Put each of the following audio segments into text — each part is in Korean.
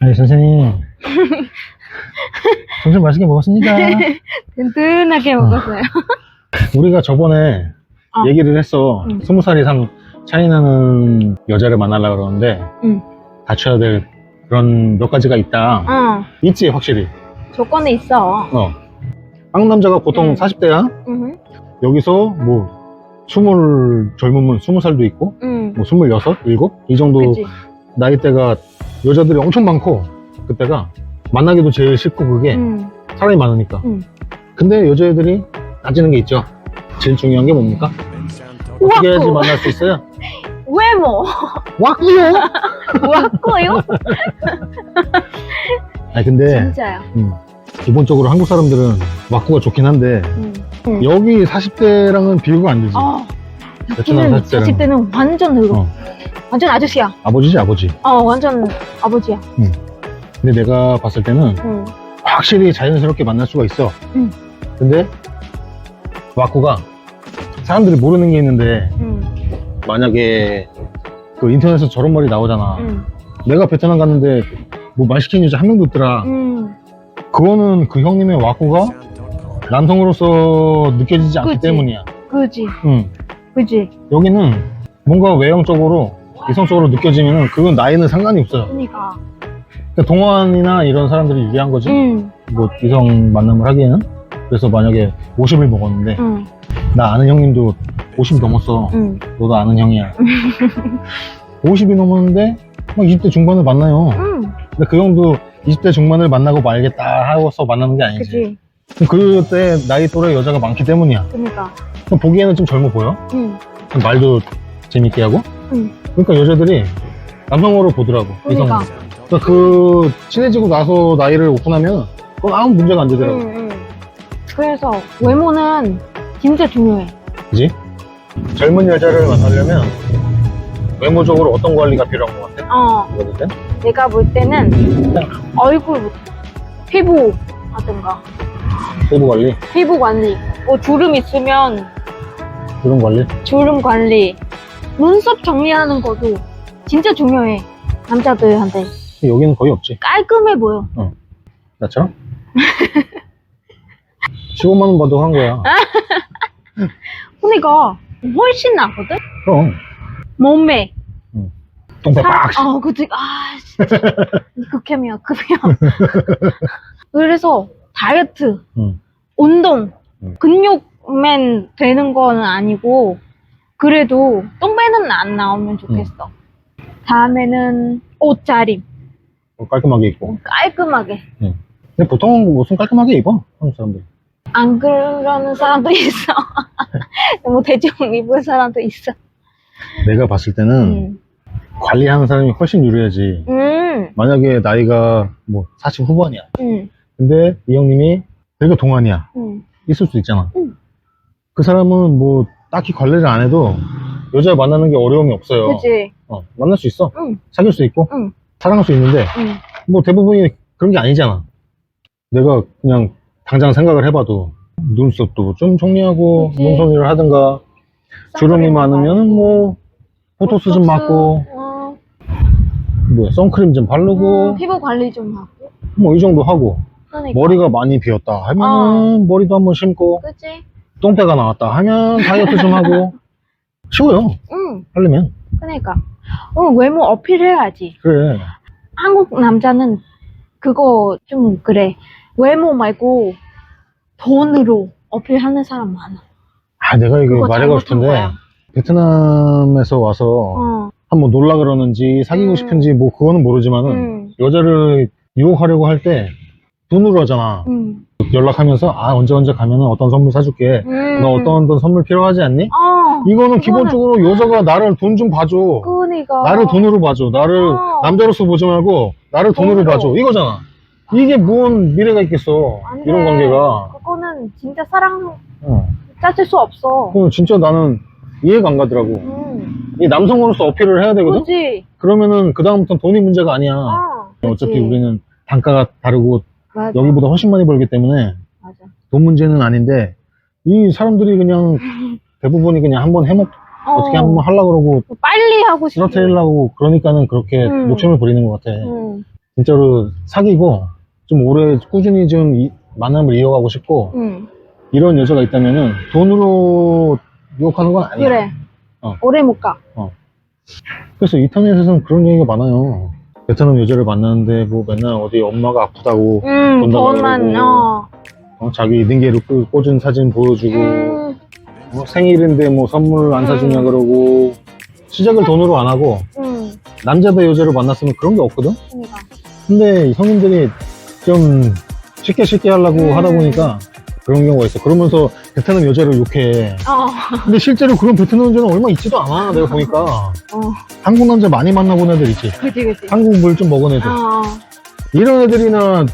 아니, 선생님. 점심 맛있게 먹었습니까? 든든하게 먹었어요. 우리가 저번에 얘기를 했어. 20살 이상 차이 나는 여자를 만나려고 그러는데, 갖춰야 될 그런 몇 가지가 있다. 있지, 확실히. 조건이 있어. 한국 남자가 보통 40대야? 여기서 뭐, 젊으면 20살도 있고, 뭐 26, 7? 이 정도 그치? 나이대가 여자들이 엄청 많고, 그때가 만나기도 제일 쉽고, 그게 사람이 많으니까. 근데 여자애들이 따지는 게 있죠. 제일 중요한 게 뭡니까? 어떻게 해야지 와꾸. 만날 수 있어요? 외모. 와꾸요? 왔고요? 아니 근데 진짜요. 기본적으로 한국 사람들은 와꾸가 좋긴 한데 여기 40대랑은 비교가 안 되지. 베트남 40대랑 40대는 완전 늙어. 완전 아저씨야. 아버지지 아버지. 완전 아버지야. 근데 내가 봤을 때는 확실히 자연스럽게 만날 수가 있어. 근데 와꾸가 사람들이 모르는 게 있는데 만약에 그 인터넷에서 저런 말이 나오잖아. 내가 베트남 갔는데 뭐 말 시키는 여자 한 명도 없더라. 그거는 그 형님의 와꾸가 남성으로서 느껴지지 않기 그치. 때문이야. 그지. 응. 그지. 여기는 뭔가 외형적으로 이성적으로 느껴지면 그건 나이는 상관이 없어요. 그러니까. 그러니까 동안이나 이런 사람들이 유리한 거지. 뭐 이성 만남을 하기에는. 그래서 만약에 50을 먹었는데 나 아는 형님도 50 넘었어. 너도 아는 형이야. 50이 넘었는데 막 20대 중반을 만나요. 근데 그 형도 20대 중반을 만나고 말겠다 하고서 만나는 게 아니지. 그지. 그때 나이 또래 여자가 많기 때문이야. 그러니까. 그럼 보기에는 좀 젊어 보여. 말도 재밌게 하고. 그러니까 여자들이 남성으로 보더라고. 그러니까. 그러니까 그 친해지고 나서 나이를 오픈하면 그건 아무 문제가 안 되더라고. 그래서 외모는 진짜 중요해. 그지? 젊은 여자를 만나려면 외모적으로 어떤 관리가 필요한 것 같아? 이거 볼 때? 내가 볼 때는 얼굴부터 피부 하든가 피부 관리? 피부 관리 뭐 주름 있으면 그런 관리? 주름 관리 눈썹 정리하는 것도 진짜 중요해. 남자들한테 여기는 거의 없지. 깔끔해 보여. 나처럼? 15만 원 받고 한 거야. 그러니까 훨씬 나거든? 그럼 몸매 똥배 빡! 그치. 진짜 극혐이야. 그래서 다이어트 운동 근육맨 되는 거는 아니고 그래도 똥배는 안 나오면 좋겠어. 다음에는 옷차림 깔끔하게 입고. 깔끔하게. 근데 보통 옷은 깔끔하게 입어. 한국 사람들. 안 그러는 사람도 있어. 너무 대충 입은 사람도 있어. 내가 봤을 때는 관리하는 사람이 훨씬 유리하지. 만약에 나이가 뭐 40 후반이야. 근데 이 형님이 되게 동안이야. 있을 수 있잖아. 그 사람은 뭐 딱히 관리를 안 해도 여자 만나는 게 어려움이 없어요. 그치. 만날 수 있어. 사귈 수 있고 사랑할 수 있는데 뭐 대부분이 그런 게 아니잖아. 내가 그냥 당장 생각을 해봐도 눈썹도 좀 정리하고 그치. 눈썹일을 하든가 주름이 선크림 많으면 뭐 보톡스 좀 맞고 뭐 선크림 좀 바르고 피부 관리 좀 하고. 뭐 이 정도 하고 그러니까. 머리가 많이 비었다 하면 머리도 한번 심고 그치? 똥배가 나왔다 하면 다이어트 좀 하고 쉬워요. 하려면. 그러니까. 외모 어필해야지. 그래. 한국 남자는 그거 좀 그래. 외모 말고 돈으로 어필하는 사람 많아. 내가 이거 그거 말하고 잘못한 싶은데 거야. 베트남에서 와서 한번 놀라 그러는지 사귀고 싶은지 뭐 그거는 모르지만은 여자를 유혹하려고 할 때 돈으로 하잖아. 연락하면서 언제 가면은 어떤 선물 사줄게. 너 어떤 선물 필요하지 않니? 이거는 기본적으로 여자가 나를 돈 좀 봐줘. 그러니까. 나를 돈으로 봐줘. 나를 남자로서 보지 말고 나를 돈으로 봐줘. 이거잖아. 이게 뭔 미래가 있겠어. 안 이런 돼. 관계가. 그거는 진짜 사랑 짜질 수 없어. 그건 진짜 나는 이해가 안 가더라고. 이 남성으로서 어필을 해야 되거든? 그치? 그러면은 그다음부터는 돈이 문제가 아니야. 어차피 그치. 우리는 단가가 다르고 맞아. 여기보다 훨씬 많이 벌기 때문에 맞아. 돈 문제는 아닌데 이 사람들이 그냥 대부분이 그냥 한번 어떻게 한번 하려고 그러고 빨리 하고 싶어. 쓰러뜨리려고 그러니까는 그렇게 욕심을 부리는 것 같아. 진짜로 사귀고 좀 오래 꾸준히 좀 만남을 이어가고 싶고 이런 여자가 있다면은 돈으로 유혹하는 건 아니야. 그래. 어. 오래 못 가. 그래서 인터넷에서는 그런 얘기가 많아요. 베트남 여자를 만나는데 뭐 맨날 어디 엄마가 아프다고 돈 달라고 돈만, 그러고 자기 능계로 꽂은 사진 보여주고 생일인데 뭐 선물 안 사주냐 그러고 시작을 돈으로 안 하고 남자 대 여자를 만났으면 그런 게 없거든. 그러니까. 근데 성인들이 좀 쉽게 하려고 하다 보니까 그런 경우가 있어. 그러면서 베트남 여자를 욕해. 근데 실제로 그런 베트남 여자는 얼마 있지도 않아. 내가 보니까 한국 남자 많이 만나본 애들 있지. 그치. 한국 물 좀 먹은 애들. 이런 애들이나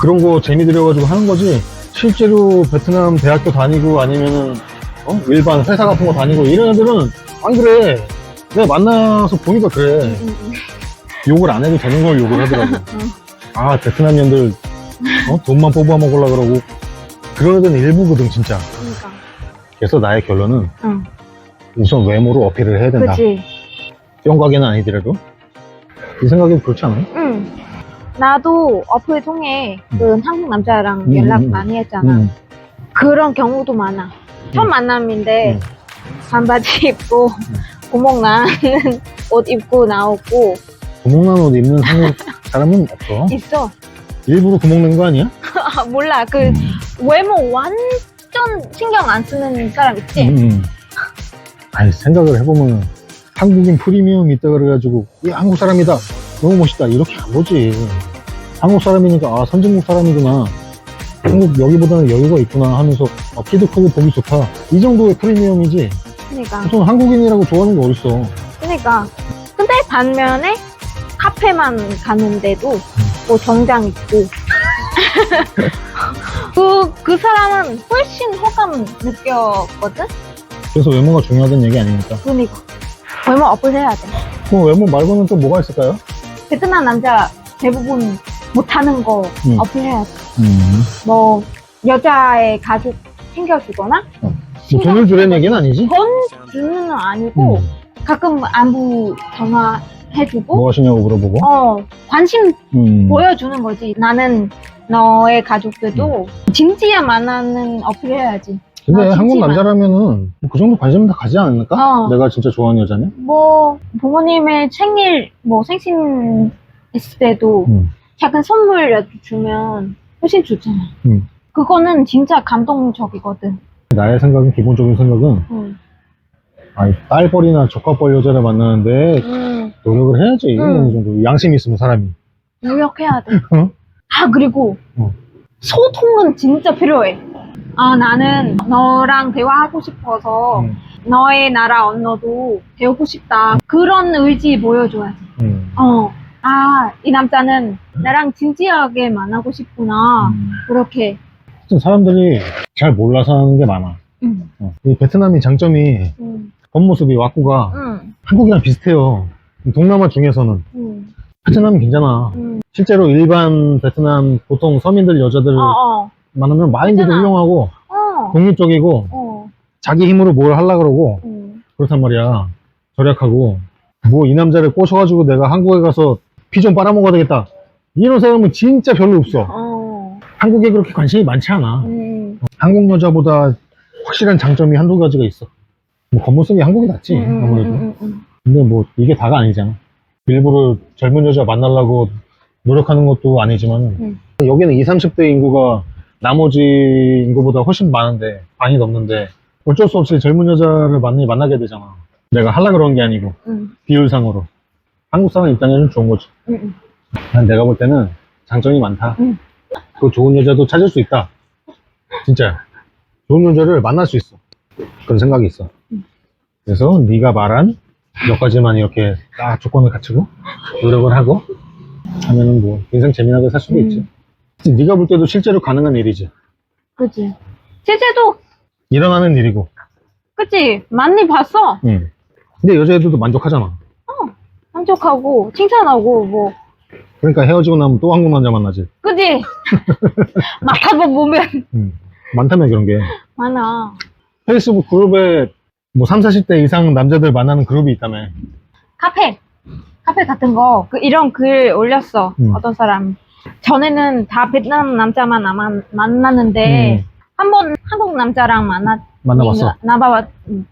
그런 거 재미 들여가지고 하는 거지. 실제로 베트남 대학교 다니고 아니면은 일반 회사 같은 거 다니고 이런 애들은 안 그래. 내가 만나서 보니까 그래. 욕을 안 해도 되는 걸 욕을 하더라고. 아, 베트남 년들 돈만 뽑아 먹으려고 그러고 그런 애들은 일부거든 진짜. 그러니까. 그래서 나의 결론은 우선 외모로 어필을 해야 된다. 그치. 뿅가게는 아니더라도. 이 생각이 그렇지 않아요? 나도 어플 통해 그 한국 남자랑 연락 많이 했잖아. 그런 경우도 많아. 첫 만남인데 반바지 입고 구멍 나는 옷 입고 나오고. 구멍 난 옷 입는 한국 사람은 없어. 있어. 일부러 구멍 낸 거 아니야? 몰라. 그 외모 완전 신경 안 쓰는 사람 있지? 아니, 생각을 해보면 한국인 프리미엄 있다 그래가지고 이 한국 사람이다, 너무 멋있다 이렇게 안 보지. 한국 사람이니까 아 선진국 사람이구나, 한국 여기보다는 여유가 있구나 하면서 키도 크고 보기 좋다, 이 정도의 프리미엄이지. 그러니까. 보통 한국인이라고 좋아하는 게 어딨어. 그러니까. 근데 반면에 카페만 가는데도 뭐 정장 입고 그 사람은 훨씬 호감 느꼈거든? 그래서 외모가 중요하다는 얘기 아닙니까? 그러니까 외모 어플 해야 돼. 그럼 외모 말고는 또 뭐가 있을까요? 베트남 남자 대부분 못하는 거 어플 해야 돼. 뭐 여자의 가족 챙겨주거나 뭐 돈을 주려는 얘기는 아니지? 돈 주는 건 아니고 가끔 안부 전화해주고 뭐 하시냐고 물어보고 관심 보여주는 거지. 나는 너의 가족들도 진지한 만나는 어플 해야지. 근데 한국 남자라면은 그 정도 관심은 다 가지 않을까? 내가 진짜 좋아하는 여자면? 뭐 부모님의 생일 뭐 생신 있을 때도 작은 선물 주면 훨씬 좋잖아. 그거는 진짜 감동적이거든. 나의 생각은, 기본적인 생각은 아니, 딸벌이나 조카벌 여자를 만나는데 노력을 해야지. 어느 정도 양심이 있으면 사람이 노력해야 돼. 그리고 소통은 진짜 필요해. 나는 너랑 대화하고 싶어서 너의 나라 언어도 배우고 싶다. 그런 의지 보여줘야지. 이 남자는 나랑 진지하게 만나고 싶구나. 그렇게. 사람들이 잘 몰라서 하는 게 많아. 이 베트남이 장점이 겉모습이 와꾸가 한국이랑 비슷해요. 동남아 중에서는 베트남은 괜찮아. 실제로 일반 베트남 보통 서민들 여자들 만나면 마인드도 훌륭하고 독립적이고 자기 힘으로 뭘 하려고 그러고 그렇단 말이야. 절약하고 뭐 이 남자를 꼬셔가지고 내가 한국에 가서 피 좀 빨아먹어야 되겠다, 이런 사람은 진짜 별로 없어. 한국에 그렇게 관심이 많지 않아. 한국 여자보다 확실한 장점이 한두 가지가 있어. 뭐 겉모습이 한국이 낫지 아무래도. 근데 뭐 이게 다가 아니잖아. 일부러 젊은 여자 만나려고 노력하는 것도 아니지만 여기는 20, 30대 인구가 나머지 인구보다 훨씬 많은데, 반이 넘는데 어쩔 수 없이 젊은 여자를 만나게 되잖아. 내가 하려고 그런 게 아니고 비율상으로. 한국 사람 입장에는 좋은 거지. 내가 볼 때는 장점이 많다. 그 좋은 여자도 찾을 수 있다. 진짜 좋은 여자를 만날 수 있어. 그런 생각이 있어. 그래서 네가 말한 몇 가지만 이렇게 딱 조건을 갖추고 노력을 하고 하면은 뭐 인생 재미나게 살 수도 있지. 네가 볼 때도 실제로 가능한 일이지. 그치. 실제도 일어나는 일이고. 그치. 많이 봤어. 근데 여자애들도 만족하잖아. 만족하고 칭찬하고 뭐. 그러니까 헤어지고 나면 또 한국 남자 만나지. 그치. 맡아봐 보면 많다며 그런 게. 많아. 페이스북 그룹에 뭐 3, 40대 이상 남자들 만나는 그룹이 있다며. 카페 같은 거 이런 글 올렸어. 어떤 사람. 전에는 다 베트남 남자만 만났는데 한번 한국 남자랑 만나봤어.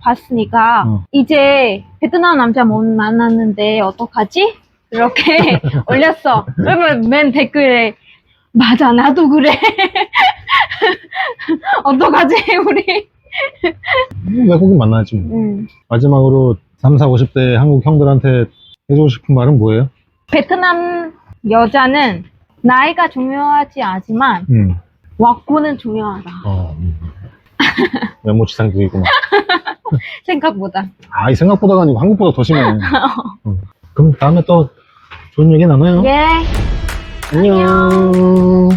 봤으니까 이제 베트남 남자 못 만났는데 어떡하지? 이렇게 올렸어. 그러면 맨 댓글에 맞아 나도 그래. 어떡하지 우리? 외국인 만나야지 뭐. 마지막으로 3, 4, 50대 한국 형들한테 해주고 싶은 말은 뭐예요? 베트남 여자는 나이가 중요하지 않지만 왁구는 중요하다. 외모지상주의구만. 생각보다. 아, 이 생각보다가 아니고 한국보다 더 심해. 그럼 다음에 또 좋은 얘기 나눠요. 예. 안녕.